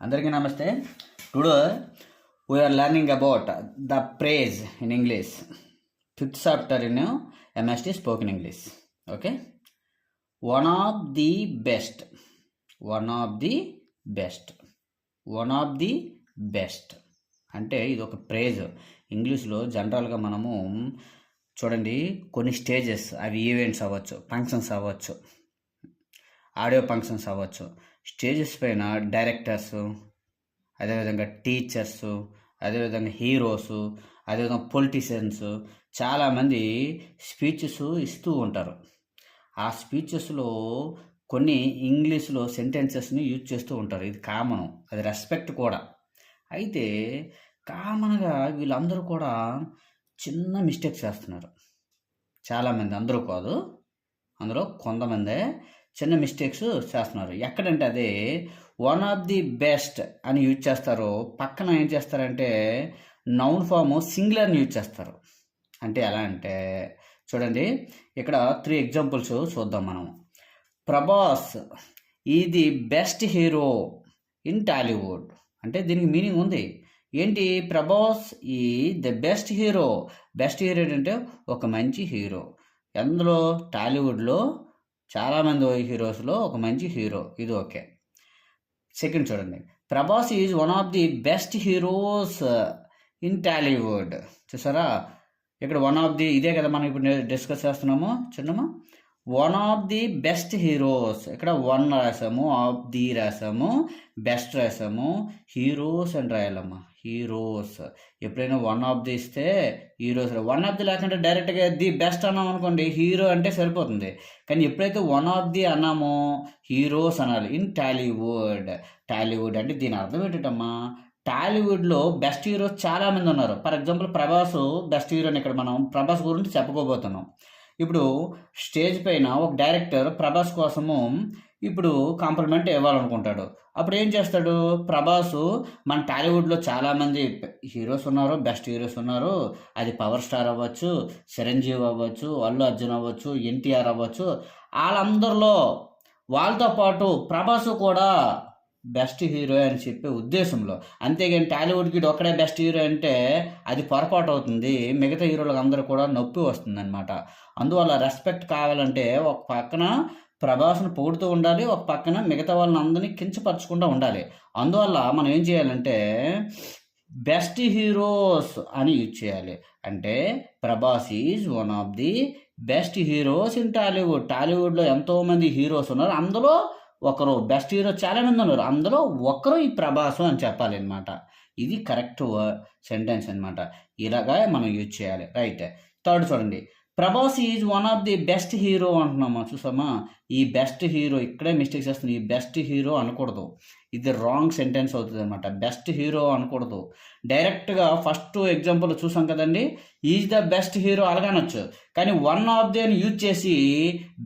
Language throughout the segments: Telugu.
అందరికీ నమస్తే. Today we are learning about the praise in English, fifth chapter in MST Spoken English. Okay, one of the best, one of the best, one of the best అంటే ఇది ఒక ప్రేజ్. ఇంగ్లీష్లో జనరల్గా మనము చూడండి, కొన్ని స్టేజెస్, అవి ఈవెంట్స్ అవ్వచ్చు, ఫంక్షన్స్ అవ్వచ్చు, ఆడియో ఫంక్షన్స్ అవ్వచ్చు. స్టేజెస్ పైన డైరెక్టర్సు, అదేవిధంగా టీచర్సు, అదేవిధంగా హీరోసు, అదేవిధంగా పొలిటీషియన్స్ చాలామంది స్పీచెస్ ఇస్తూ ఉంటారు. ఆ స్పీచెస్లో కొన్ని ఇంగ్లీష్లో సెంటెన్సెస్ని యూజ్ చేస్తూ ఉంటారు. ఇది కామను, అది రెస్పెక్ట్ కూడా. అయితే కామన్గా వీళ్ళందరూ కూడా చిన్న మిస్టేక్స్ చేస్తున్నారు. చాలామంది, అందరూ కాదు, అందులో కొంతమందే చిన్న మిస్టేక్స్ చేస్తున్నారు. ఎక్కడంటే అదే వన్ ఆఫ్ ది బెస్ట్ అని యూజ్ చేస్తారు. పక్కన ఏం చేస్తారంటే నౌన్ ఫామ్ సింగులర్ని యూజ్ చేస్తారు. అంటే ఎలా అంటే చూడండి, ఇక్కడ 3 ఎగ్జాంపుల్స్ చూద్దాం మనం. ప్రభాస్ ఈ the best hero in Tollywood అంటే దీనికి మీనింగ్ ఉంది. ఏంటి? ప్రభాస్ ఈ the best hero. Best hero అంటే ఒక మంచి హీరో. అందులో టాలీవుడ్లో చాలామంది హీరోస్లో ఒక మంచి హీరో. ఇది ఓకే. సెకండ్ చూడండి, Prabhas is one of the best heroes in Tollywood. చూసారా, ఇక్కడ వన్ ఆఫ్ ది, ఇదే కదా మనం ఇప్పుడు డిస్కస్ చేస్తున్నాము. చూడమ్మా, one of the best heroes. ఇక్కడ వన్ రాసాము, ఆఫ్ ది రాసాము, బెస్ట్ రాసాము, హీరోస్ అని రాయాలమ్మా. హీరోస్. ఎప్పుడైనా వన్ ఆఫ్ ది ఇస్తే హీరోస్. వన్ ఆఫ్ ది లేకుంటే డైరెక్ట్గా ది బెస్ట్ అన్నాం అనుకోండి, హీరో అంటే సరిపోతుంది. కానీ ఎప్పుడైతే వన్ ఆఫ్ ది అన్నామో హీరోస్ అనాలి. ఇన్ టాలీవుడ్. టాలీవుడ్ అంటే దీని అర్థం ఏంటమ్మా, టాలీవుడ్లో బెస్ట్ హీరోస్ చాలామంది ఉన్నారు. ఫర్ ఎగ్జాంపుల్ ప్రభాస్ బెస్ట్ హీరోని ఇక్కడ మనం ప్రభాస్ గురించి చెప్పుకోబోతున్నాం. ఇప్పుడు స్టేజ్ పైన ఒక డైరెక్టర్ ప్రభాస్ కోసము ఇప్పుడు కాంప్లిమెంట్ ఇవ్వాలనుకుంటాడు. అప్పుడు ఏం చేస్తాడు ప్రభాస్? మన టాలీవుడ్లో చాలామంది హీరోస్ ఉన్నారు, బెస్ట్ హీరోస్ ఉన్నారు. అది పవర్ స్టార్ అవ్వచ్చు, చిరంజీవి అవ్వచ్చు, అల్లు అర్జున్ అవ్వచ్చు, ఎన్టీఆర్ అవ్వచ్చు. వాళ్ళందరిలో వాళ్ళతో పాటు ప్రభాస్ కూడా బెస్ట్ హీరో అని చెప్పే ఉద్దేశంలో. అంతేగాని టాలీవుడ్కి ఒక్కడే బెస్ట్ హీరో అంటే అది పొరపాటు అవుతుంది. మిగతా హీరోలకు అందరూ కూడా నొప్పి వస్తుంది అనమాట. అందువల్ల రెస్పెక్ట్ కావాలంటే ఒక పక్కన ప్రభాస్ను పొగుడుతూ ఉండాలి, ఒక పక్కన మిగతా వాళ్ళని అందరినీ కించపరచకుండా ఉండాలి. అందువల్ల మనం ఏం చేయాలంటే బెస్ట్ హీరోస్ అని యూజ్ చేయాలి. అంటే Prabhas is one of the best heroes in Tollywood. టాలీవుడ్లో ఎంతోమంది హీరోస్ ఉన్నారు, అందులో ఒకరు బెస్ట్ హీరో చాలామంది ఉన్నారు, అందులో ఒకరు ఈ ప్రభాస్ అని చెప్పాలి అనమాట. ఇది కరెక్ట్ సెంటెన్స్ అనమాట. ఇలాగా మనం యూజ్ చేయాలి. రైట్. థర్డ్ చూడండి, Prabhas is one of the best hero అంటున్నామా. చూసామా, ఈ బెస్ట్ హీరో ఇక్కడే మిస్టేక్ చేస్తుంది. ఈ బెస్ట్ హీరో అనకూడదు, ఇది రాంగ్ సెంటెన్స్ అవుతుంది అనమాట. బెస్ట్ హీరో అనకూడదు. డైరెక్ట్గా ఫస్ట్ ఎగ్జాంపుల్ చూసాం కదండి, ఈజ్ ద బెస్ట్ హీరో అలాగనొచ్చు. కానీ వన్ ఆఫ్ ది అని యూజ్ చేసి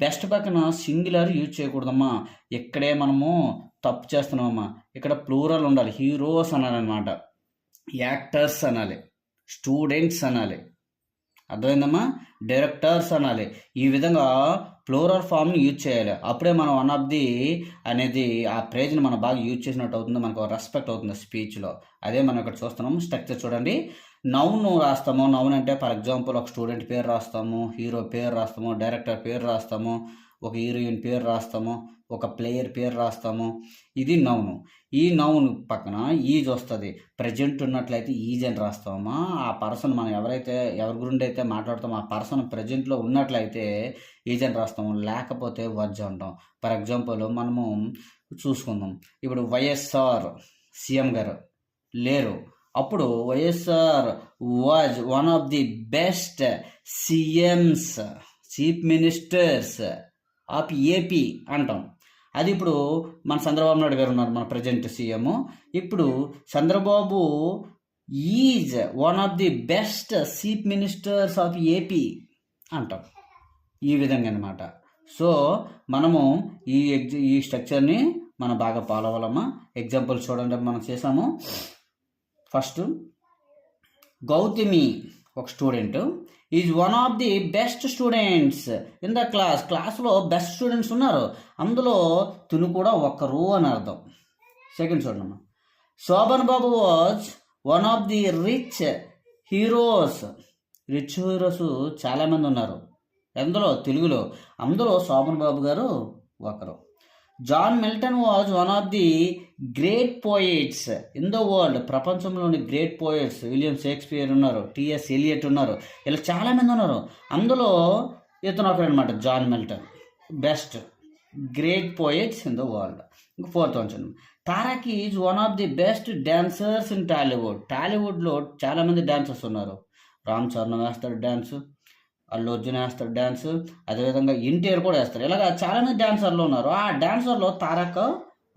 బెస్ట్ పక్కన సింగులర్ యూజ్ చేయకూడదమ్మా. ఇక్కడే మనము తప్పు చేస్తున్నామమ్మా. ఇక్కడ ప్లూరల్ ఉండాలి. హీరోస్ అనాలన్నమాట, యాక్టర్స్ అనాలి, స్టూడెంట్స్ అనాలి. అర్థమైందమ్మా? డైరెక్టర్స్ అనాలి. ఈ విధంగా ప్లూరల్ ఫామ్ని యూజ్ చేయాలి. అప్పుడే మనం వన్ ఆఫ్ ది అనేది ఆ ప్రేజ్ని మనం బాగా యూజ్ చేసినట్టు అవుతుంది, మనకు రెస్పెక్ట్ అవుతుంది స్పీచ్లో. అదే మనం ఇక్కడ చూస్తున్నాము. స్ట్రక్చర్ చూడండి, నౌన్ రాస్తాము. నౌన్ అంటే ఫర్ ఎగ్జాంపుల్ ఒక స్టూడెంట్ పేరు రాస్తాము, హీరో పేరు రాస్తాము, డైరెక్టర్ పేరు రాస్తాము, ఒక హీరోయిన్ పేరు రాస్తాము, ఒక ప్లేయర్ పేరు రాస్తాము. ఇది నౌను. ఈ నౌన్ పక్కన ఈజ్ వస్తుంది. ప్రజెంట్ ఉన్నట్లయితే ఈజ్ అని రాస్తామా. ఆ పర్సన్ మనం ఎవరి గురించి అయితే మాట్లాడతామో ఆ పర్సన్ ప్రజెంట్లో ఉన్నట్లయితే ఈజ్ అని రాస్తాము, లేకపోతే వర్జ్ అంటాం. ఫర్ ఎగ్జాంపుల్ మనము చూసుకుందాం. ఇప్పుడు వైఎస్ఆర్ సీఎం గారు లేరు, అప్పుడు YSR was one of the best CMs, chief ministers of AP అంటాం. అది ఇప్పుడు మన చంద్రబాబు నాయుడు గారు ఉన్నారు, మన ప్రజెంట్ సీఎం. ఇప్పుడు Chandrababu is one of the best chief ministers of AP అంటాం. ఈ విధంగా అనమాట. సో మనము ఈ స్ట్రక్చర్ని మనం బాగా ఫాలో అవ్వాలమ్మా. ఎగ్జాంపుల్ చూడండి, మనం చేసాము. ఫస్ట్ గౌతమి ఒక student is one of the best students in the class. క్లాస్లో బెస్ట్ స్టూడెంట్స్ ఉన్నారు, అందులో తిను కూడా ఒక్కరు అని అర్థం. సెకండ్ చూడమ్మా, Sobhan Babu was one of the rich heroes. Rich heroes చాలామంది ఉన్నారు. ఎందులో? తెలుగులో. అందులో శోభన్ బాబు గారు ఒకరు. John Milton was one of the great poets in the world. ప్రపంచంలోని గ్రేట్ పోయిట్స్ విలియం షేక్స్పియర్ ఉన్నారు, టిఎస్ ఎలియట్ ఉన్నారు, ఇలా చాలామంది ఉన్నారు. అందులో ఇతను ఒకరు అనమాట, John Milton. Best great poets in the world. ఇంకా ఫోర్త్ వన్ చూడండి. Tarak is one of the best dancers in Tollywood. టాలీవుడ్లో చాలామంది డాన్సర్స్ ఉన్నారు. రామ్ చరణ్ వేస్తాడు డ్యాన్స్, అల్లు అర్జున్ వేస్తాడు డ్యాన్స్, అదేవిధంగా ఎన్టీఆర్ కూడా వేస్తారు. ఇలాగ చాలామంది డాన్సర్లు ఉన్నారు. ఆ డాన్సర్లో తారక్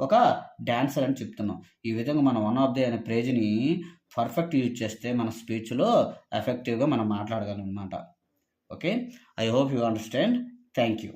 ఒక డాన్సర్ అని చెప్తున్నాం. ఈ విధంగా మనం వన్ ఆఫ్ ది అనే ఫ్రేజ్ని పర్ఫెక్ట్ యూజ్ చేస్తే మన స్పీచ్లో ఎఫెక్టివ్గా మనం మాట్లాడగలం అనమాట. Okay, I hope you understand. Thank you.